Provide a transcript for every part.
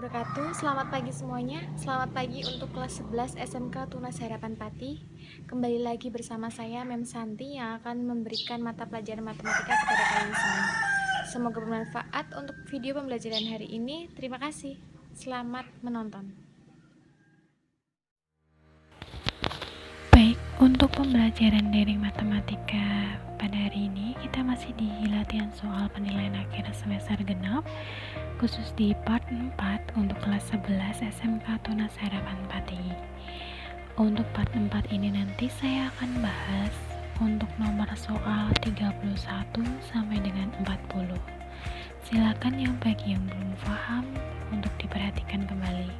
wabarakatuh. Selamat pagi semuanya. Selamat pagi untuk kelas 11 SMK Tunas Harapan Pati. Kembali lagi bersama saya Mem Santi yang akan memberikan mata pelajaran matematika kepada kalian semua. Semoga bermanfaat untuk video pembelajaran hari ini. Terima kasih. Selamat menonton. Baik, untuk pembelajaran daring matematika pada hari ini kita masih di latihan soal penilaian akhir semester genap, khusus di part 4 untuk kelas 11 SMK Tunas Harapan Pati. Untuk part 4 ini nanti saya akan bahas untuk nomor soal 31 sampai dengan 40. Silakan yang bagi yang belum paham untuk diperhatikan kembali.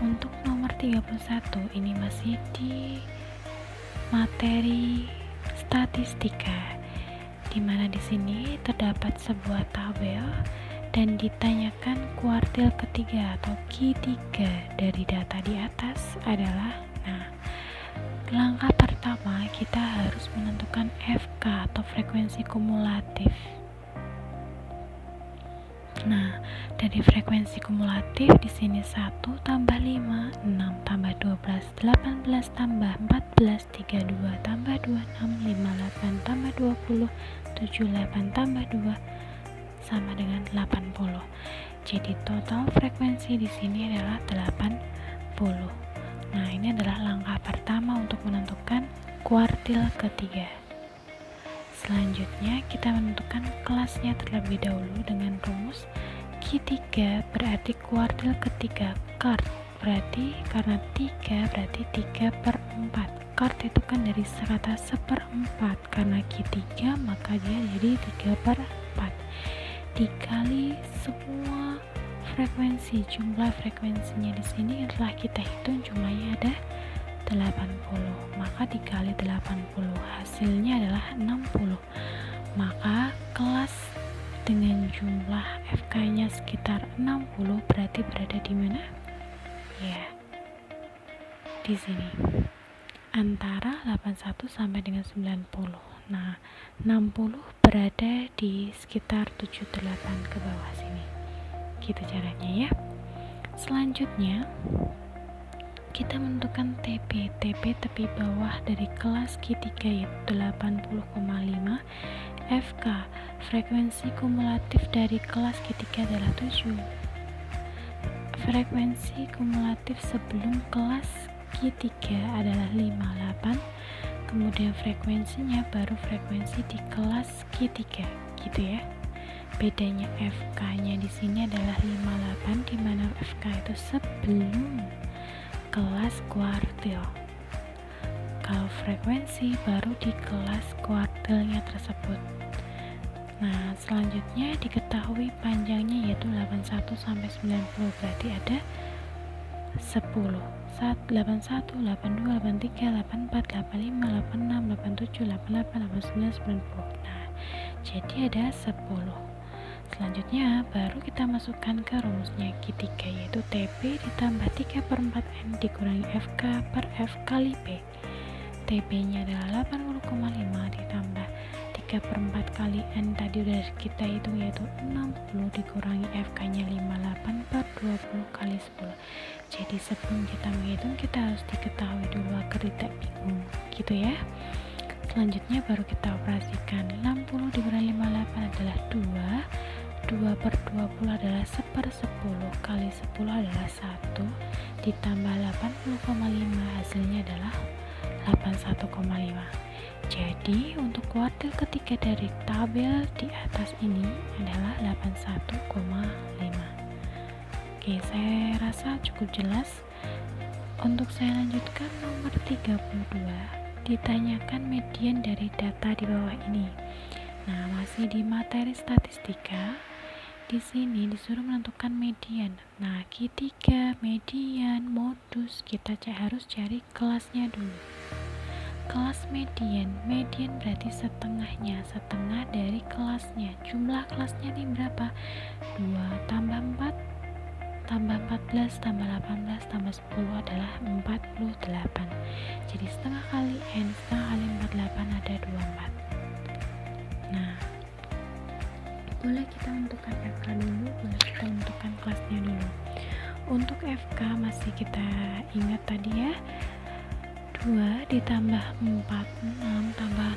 Untuk nomor 31 ini masih di materi statistika, di mana di sini terdapat sebuah tabel dan ditanyakan kuartil ketiga atau Q3 dari data di atas adalah, langkah pertama kita harus menentukan FK atau frekuensi kumulatif. Dari frekuensi kumulatif di sini 1 tambah 5, 6 tambah 12, 18 tambah 14, 32 tambah 26, 58 tambah 20, 78 tambah 2 sama dengan 80. Jadi total frekuensi di sini adalah 80. Nah, ini adalah langkah pertama untuk menentukan kuartil ketiga. Selanjutnya kita menentukan kelasnya terlebih dahulu dengan rumus Q3 berarti kuartil ketiga kart, berarti karena 3 berarti 3/4. Kart itu kan dari kata 1/4, karena Q3 maka dia jadi 3/4 dikali semua frekuensi. Jumlah frekuensinya di sini telah kita hitung, jumlahnya ada 80, maka dikali 80 hasilnya adalah 60. Maka kelas dengan jumlah FK nya sekitar 60 berarti berada di mana? Ya, di sini antara 81 sampai dengan 90. Nah, 60 berada di sekitar 78 ke bawah sini. Gitu caranya ya. Selanjutnya kita menentukan TP tepi bawah dari kelas Q3 yaitu 80,5. FK frekuensi kumulatif dari kelas Q3 adalah 7. Frekuensi kumulatif sebelum kelas Q3 adalah 58. Kemudian frekuensinya baru frekuensi di kelas Q3, gitu ya. Bedanya FK nya di sini adalah 58, di mana FK itu sebelum kelas kuartil. Kalau frekuensi baru di kelas kuartilnya tersebut. Nah, selanjutnya diketahui panjangnya yaitu 81 sampai 90, berarti ada 10. 81, 82, 83, 84, 85, 86, 87, 88, 89, 90. Nah, jadi ada 10. Selanjutnya baru kita masukkan ke rumusnya Q3 yaitu TP ditambah 3/4 N dikurangi FK per F kali P. TP nya adalah 80,5 ditambah 3/4 kali N tadi udah kita hitung yaitu 60 dikurangi FK nya 58 per 20 kali 10. Jadi sebelum kita menghitung kita harus diketahui dulu agar tidak bingung, gitu ya. Selanjutnya baru kita operasikan. 60 dikurangi 58 adalah 2/20 adalah 1/10 kali 10 adalah 1 ditambah 80,5 hasilnya adalah 81,5. Jadi untuk kuartil ketiga dari tabel di atas ini adalah 81,5. Oke, saya rasa cukup jelas. Untuk saya lanjutkan nomor 32, ditanyakan median dari data di bawah ini. Nah, masih di materi statistika. Di sini disuruh menentukan median. Nah, Q3, median, modus, kita harus cari kelasnya dulu. Kelas median berarti setengahnya, setengah dari kelasnya. Jumlah kelasnya ini berapa? 2 tambah 4 tambah 14 tambah 18 tambah 10 adalah 48. Jadi setengah kali N, setengah kali 48 ada 24. Nah, boleh kita tentukan FK dulu, boleh kita tentukan kelasnya dulu. Untuk FK masih kita ingat tadi ya, 2 ditambah 4 6 tambah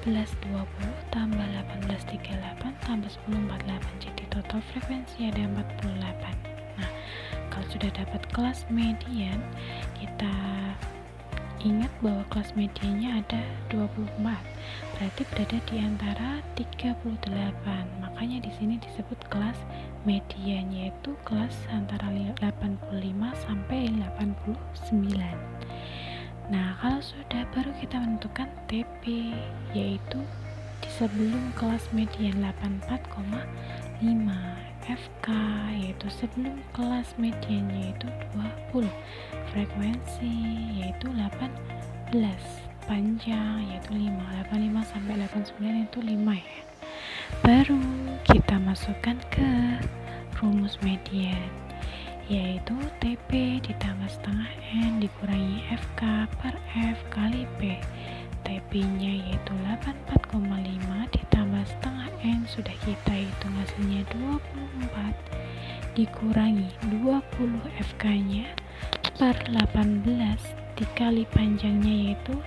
14 20 tambah 18 38 tambah 10 48, jadi total frekuensi ada 48. Nah, kalau sudah dapat kelas median, kita ingat bahwa kelas mediannya ada 24, berarti berada di antara 38. Makanya di sini disebut kelas median, yaitu kelas antara 85 sampai 89. Nah, kalau sudah, baru kita menentukan TP, yaitu di sebelum kelas median 84,5. FK yaitu sebelum kelas median yaitu 20, frekuensi yaitu 18, panjang yaitu 5, 85 sampai 89 itu 5 ya. Baru kita masukkan ke rumus median, yaitu TP ditambah setengah N dikurangi FK per F kali P. TP nya yaitu 84,5 ditambah setengah N, sudah kita hitung hasilnya 24, dikurangi 20 FK nya per 18 dikali panjangnya yaitu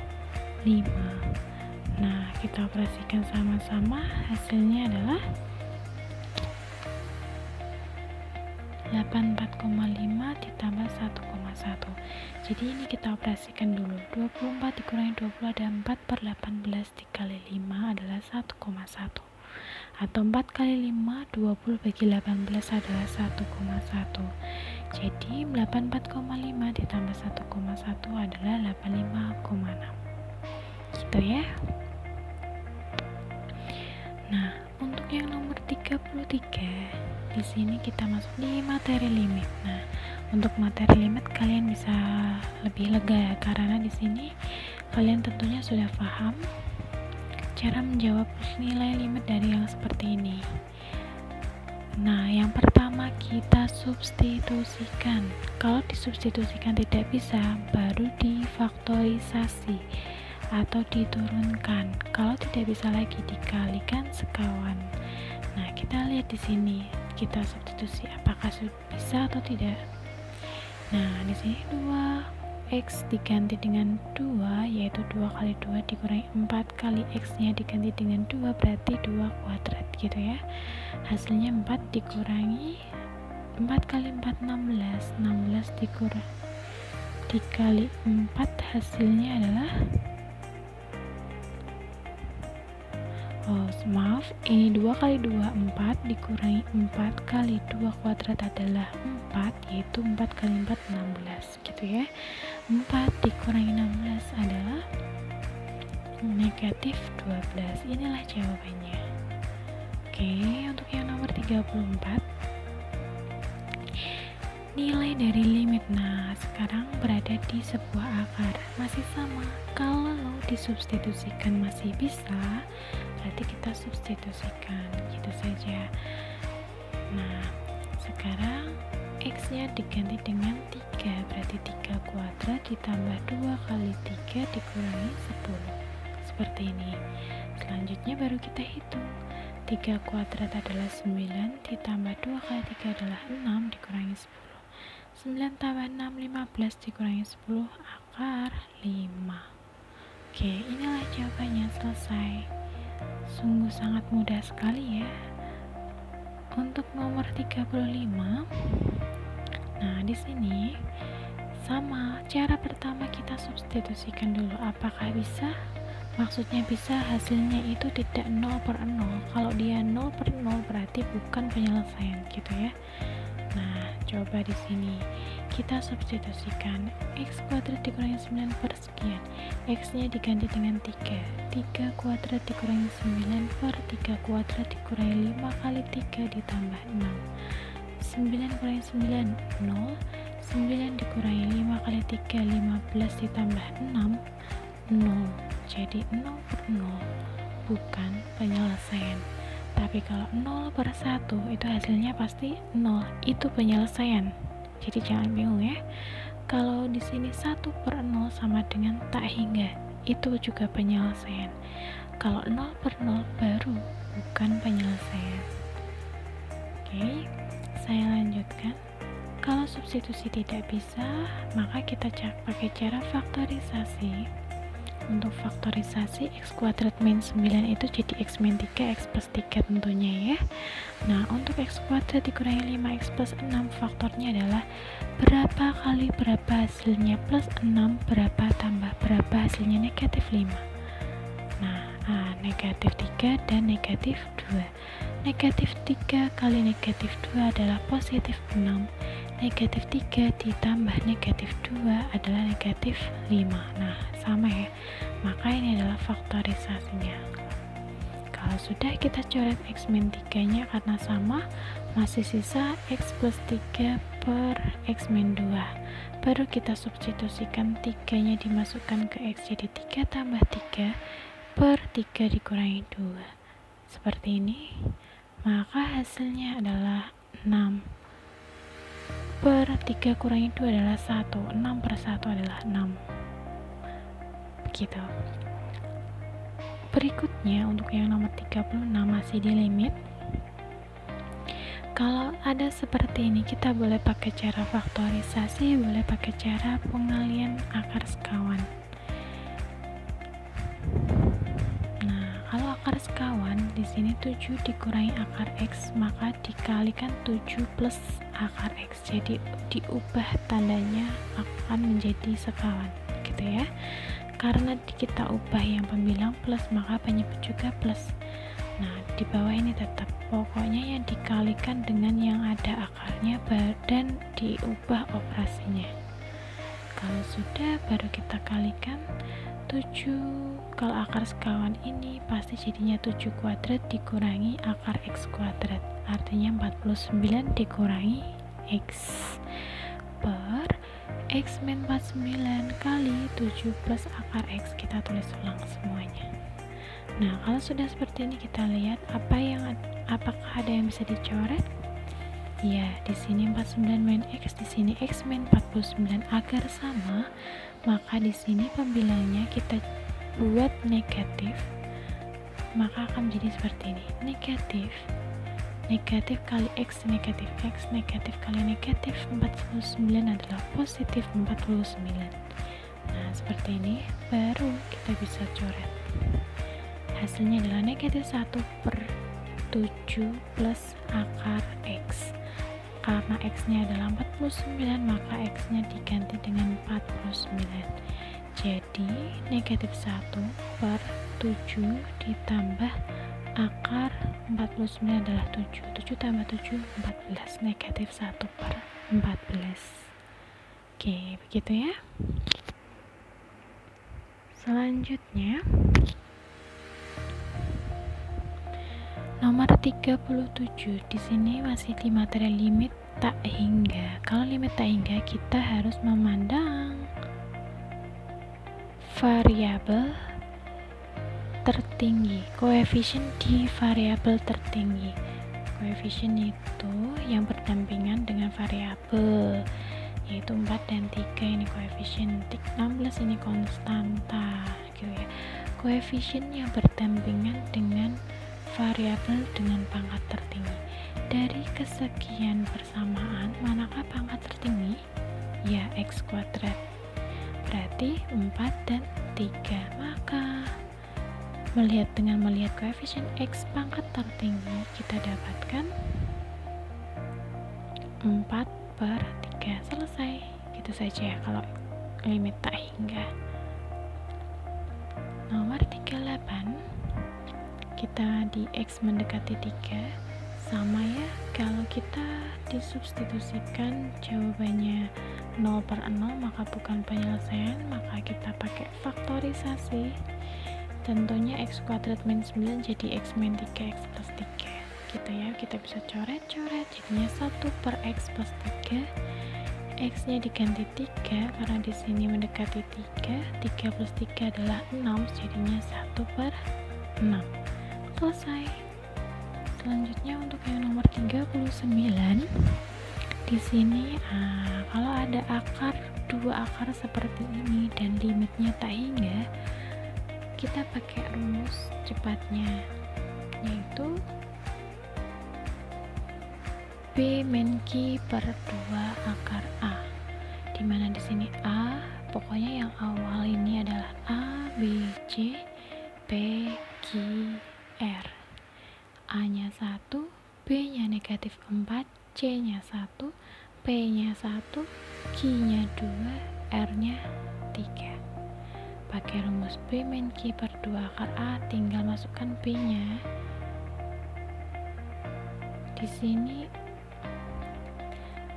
5. Nah, kita operasikan sama-sama, hasilnya adalah 84,5 ditambah 1,1. Jadi ini kita operasikan dulu. 24 dikurangi 20 ada 4 per 18 dikali 5 adalah 1,1. Atau 4 kali 5, 20 bagi 18 adalah 1,1. Jadi 84,5 ditambah 1,1 adalah 85,6. Gitu ya. Nah, untuk yang nomor 33, di sini kita masuk di materi limit. Nah, untuk materi limit kalian bisa lebih lega karena di sini kalian tentunya sudah paham cara menjawab nilai limit dari yang seperti ini. Nah, yang pertama kita substitusikan. Kalau disubstitusikan tidak bisa, baru difaktorisasi atau diturunkan. Kalau tidak bisa lagi, dikalikan sekawan. Nah, kita lihat di sini, kita substitusi apakah bisa atau tidak. Nah, di sini 2x diganti dengan 2, yaitu 2 kali 2 dikurangi 4 kali x nya diganti dengan 2, berarti 2 kuadrat gitu ya. Hasilnya 4 dikurangi 4 kali 4 16, 16 dikali 4, hasilnya adalah maaf, ini 2 kali 2 4 dikurangi 4 kali 2 kuadrat adalah 4, yaitu 4 kali 4 16 gitu ya. 4 dikurangi 16 adalah negatif 12. Inilah jawabannya. Oke, untuk yang nomor 34, nilai dari limit. Nah, sekarang berada di sebuah akar, masih sama. Kalau disubstitusikan masih bisa, berarti kita substitusikan gitu saja. Nah, sekarang x nya diganti dengan 3, berarti 3 kuadrat ditambah 2 kali 3 dikurangi 10, seperti ini. Selanjutnya baru kita hitung. 3 kuadrat adalah 9 ditambah 2 kali 3 adalah 6 dikurangi 10. 9 tambah 6 15 dikurangi 10 akar 5. Oke, inilah jawabannya, selesai. Sungguh sangat mudah sekali ya. Untuk nomor 35, nah di sini sama, cara pertama kita substitusikan dulu apakah bisa. Maksudnya bisa, hasilnya itu tidak 0 per 0. Kalau dia 0 per 0 berarti bukan penyelesaian gitu ya. Nah, coba di sini kita substitusikan x kuadrat dikurangi 9 per sekian, x nya diganti dengan 3, 3 kuadrat dikurangi 9 per 3 kuadrat dikurangi 5 kali 3 ditambah 6, 9 kurangi 9 0, 9 dikurangi 5 kali 3 15 ditambah 6 0, jadi 0 per 0 bukan penyelesaian. Tapi kalau 0 per 1 itu hasilnya pasti 0, itu penyelesaian. Jadi jangan bingung ya. Kalau di sini 1 per 0 sama dengan tak hingga, itu juga penyelesaian. Kalau 0 per 0 baru bukan penyelesaian. Oke, saya lanjutkan. Kalau substitusi tidak bisa, maka kita pakai cara faktorisasi. Untuk faktorisasi, x kuadrat min 9 itu jadi x min 3, x plus 3 tentunya ya. Nah, untuk x kuadrat dikurangi 5x plus 6, faktornya adalah berapa kali berapa hasilnya plus 6, berapa tambah berapa hasilnya negatif 5. Nah, negatif 3 dan negatif 2. Negatif 3 kali negatif 2 adalah positif 6. Negatif 3 ditambah negatif 2 adalah negatif 5. Nah, sama ya. Maka ini adalah faktorisasinya. Kalau sudah kita coret x min 3 nya karena sama, masih sisa x plus 3 per x min 2. Baru kita substitusikan 3 nya dimasukkan ke x, jadi 3 tambah 3 per 3 dikurangi 2. Seperti ini. Maka hasilnya adalah 6 per 3 kurangi 2 adalah 1. 6 per 1 adalah 6. Begitu. Berikutnya untuk yang nomor 36 masih di limit. Kalau ada seperti ini, kita boleh pakai cara faktorisasi, boleh pakai cara pengalian akar sekawan. Nah, kalau akar sekawan di sini 7 dikurangi akar x, maka dikalikan 7 plus akar x. Jadi diubah tandanya akan menjadi sekawan, gitu ya. Karena kita ubah yang pembilang plus, maka penyebut juga plus. Nah, di bawah ini tetap pokoknya yang dikalikan dengan yang ada akarnya dan diubah operasinya. Kalau sudah, baru kita kalikan 7. Kalau akar sekawan ini pasti jadinya 7 kuadrat dikurangi akar x kuadrat, artinya 49 dikurangi x per x min 49 kali 7 plus akar x. Kita tulis ulang semuanya. Nah, kalau sudah seperti ini, kita lihat apakah ada yang bisa dicoret? Ya, di sini 49 min x, di sini x min 49. Agar sama, maka di sini pembilangnya kita buat negatif, maka akan menjadi seperti ini. Negatif kali x, negatif x, negatif kali negatif 49 adalah positif 49. Nah, seperti ini baru kita bisa coret. Hasilnya adalah negatif 1 per 7 plus akar x. Karena x nya adalah 49, maka x nya diganti dengan 49. Jadi negatif 1 per 7 ditambah akar 49 adalah 7. 7 tambah 7, 14. Negatif 1 per 14. Oke, begitu ya. Selanjutnya nomor 37. Di sini masih di materi limit tak hingga. Kalau limit tak hingga, kita harus memandang variabel tertinggi, koefisien di variabel tertinggi. Koefisien itu yang berdampingan dengan variabel, yaitu 4 dan 3 ini koefisien, 16 ini konstanta, gitu ya. Koefisien yang berdampingan dengan variabel dengan pangkat tertinggi. Dari kesekian persamaan, manakah pangkat tertinggi? Ya, x kuadrat. Berarti 4 dan 3. Maka dengan melihat koefisien x pangkat tertinggi, kita dapatkan 4 per 3. Selesai. Gitu saja ya kalau limit tak hingga. Nomor 38, kita di x mendekati 3, sama ya. Kalau kita disubstitusikan jawabannya 0 per 0, maka bukan penyelesaian, maka kita pakai faktorisasi. Tentunya x kuadrat min 9 jadi x min 3, x plus 3, gitu ya. Kita bisa coret-coret, jadinya 1 per x plus 3. X nya diganti 3 karena di sini mendekati 3. 3 plus 3 adalah 6, jadinya 1 per 6. Selesai. Selanjutnya untuk yang nomor 39, di sini kalau ada dua akar seperti ini dan limitnya tak hingga, kita pakai rumus cepatnya, yaitu B min Q per 2 akar A, dimana di sini A, pokoknya yang awal ini adalah A, B, C, P, Q, R. A nya 1, B nya negatif 4, C nya 1, P nya 1, Q nya 2, R nya 3. Pakai rumus B min Q per 2 akar A, tinggal masukkan B nya. Di sini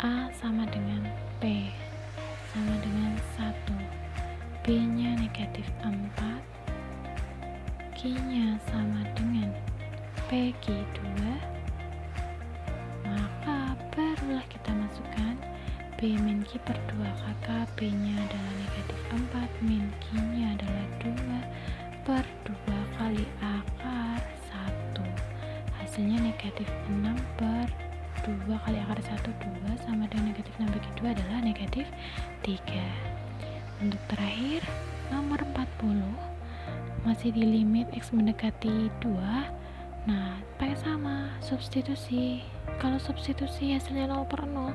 A sama dengan P sama dengan 1, B nya negatif 4, Q nya sama dengan PQ 2, maka barulah kita masukkan B min Q per 2 kakak, B nya adalah negatif 4, min Q nya adalah 2 per 2 kali akar 1, hasilnya negatif 6 per 2 kali akar 1, 2 sama dengan negatif 6 bagi 2 adalah negatif 3. Untuk terakhir, nomor 40 masih di limit X mendekati 2. Nah, pakai sama, substitusi. Kalau substitusi hasilnya 0 per 0,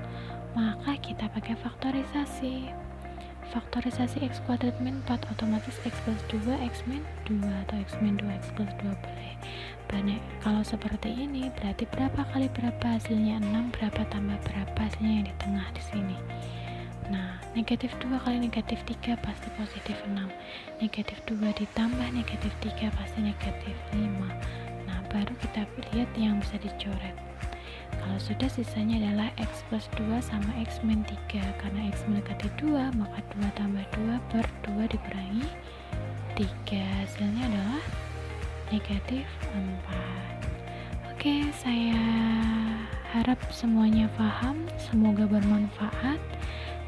maka kita pakai faktorisasi. Faktorisasi X kuadrat min 4, otomatis X plus 2, X min 2, atau X min 2, X plus 2 boleh. Kalau seperti ini, berarti berapa kali berapa hasilnya 6, berapa tambah berapa hasilnya yang di tengah di sini. Nah, negatif 2 kali negatif 3 pasti positif 6. Negatif 2 ditambah negatif 3 pasti negatif 5. Nah, baru kita lihat yang bisa dicoret. Kalau sudah, sisanya adalah X plus 2 sama X min 3. Karena X mendekati 2, maka 2 tambah 2 per 2 dikurangi 3. Hasilnya adalah negatif 4. Oke, saya harap semuanya paham. Semoga bermanfaat.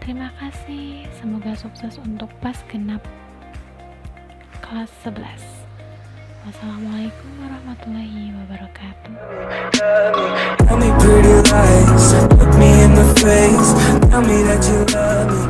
Terima kasih. Semoga sukses untuk pas genap kelas 11. Wassalamualaikum warahmatullahi wabarakatuh. Tell me pretty lies, look me in the face, tell me that you love me.